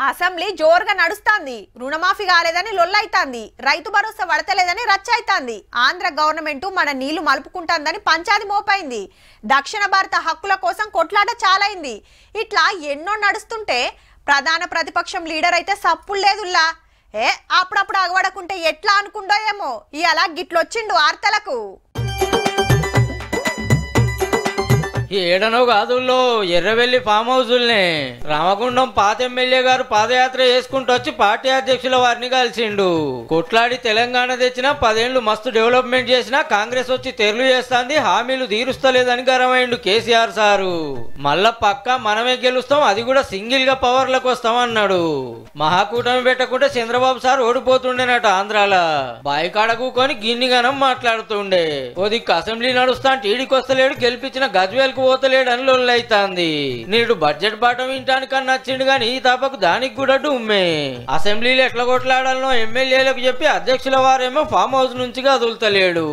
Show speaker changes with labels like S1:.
S1: Assembly జోరుగా నడుస్తాంది. రుణమాఫీ కాలేదని లొల్లైతాంది. రైతు భరోసా పడతలేదని రచ్చైతాంది. ఆంధ్ర గవర్నమెంట్ మన నీళ్లు మలుపుకుంటాందని పంచాది మోపైంది. దక్షిణ భారత హక్కుల కోసం కొట్లాట చాలైంది. ఇట్లా ఎన్నో నడుస్తుంటే ప్రధాన ప్రతిపక్షం లీడర్ అయితే సప్పులు లేదుల్లా. అప్పుడప్పుడు అగవడకుంటే ఎట్లా అనుకుండో ఏమో ఇయాల గిట్లొచ్చిండు వార్తలకు.
S2: ఏడనో కాదుల్లో ఎర్రవెల్లి ఫామ్ హౌజుల్నే రామగుండం పాత ఎమ్మెల్యే గారు పాదయాత్ర చేసుకుంటూ వచ్చి పార్టీ అధ్యక్షుల వారిని కలిసిండు. కొట్లాడి తెలంగాణ తెచ్చినా 10 ఏళ్లు మస్తు డెవలప్మెంట్ చేసినా కాంగ్రెస్ వచ్చి తెరలు చేస్తాంది, హామీలు తీరుస్తలేదని గరమైండు కేసీఆర్ సారు. మళ్ళా పక్క మనమే గెలుస్తాం, అది కూడా సింగిల్ గా పవర్లకు వస్తాం అన్నాడు. మహాకూటమి పెట్టకుంటే చంద్రబాబు సార్ ఓడిపోతుండేనట ఆంధ్రాల. బాయికాడ కూకొని గిన్నిగనం మాట్లాడుతుండే. ఓ దిక్కు అసెంబ్లీ నడుస్తా టీడీకి వస్తలేడు, గెలిపించిన గజ్వేల్ పోతలేడని లొల్లైతాంది. నేడు బడ్జెట్ బాట వింటానికన్నా నచ్చిండు గాని ఈ తాపకు దానికి కూడా డుమ్మే. అసెంబ్లీలో ఎట్లా కొట్లాడాలనో ఎమ్మెల్యేలకు చెప్పి అధ్యక్షుల వారేమో ఫామ్ హౌస్ నుంచి కదులుతలేడు.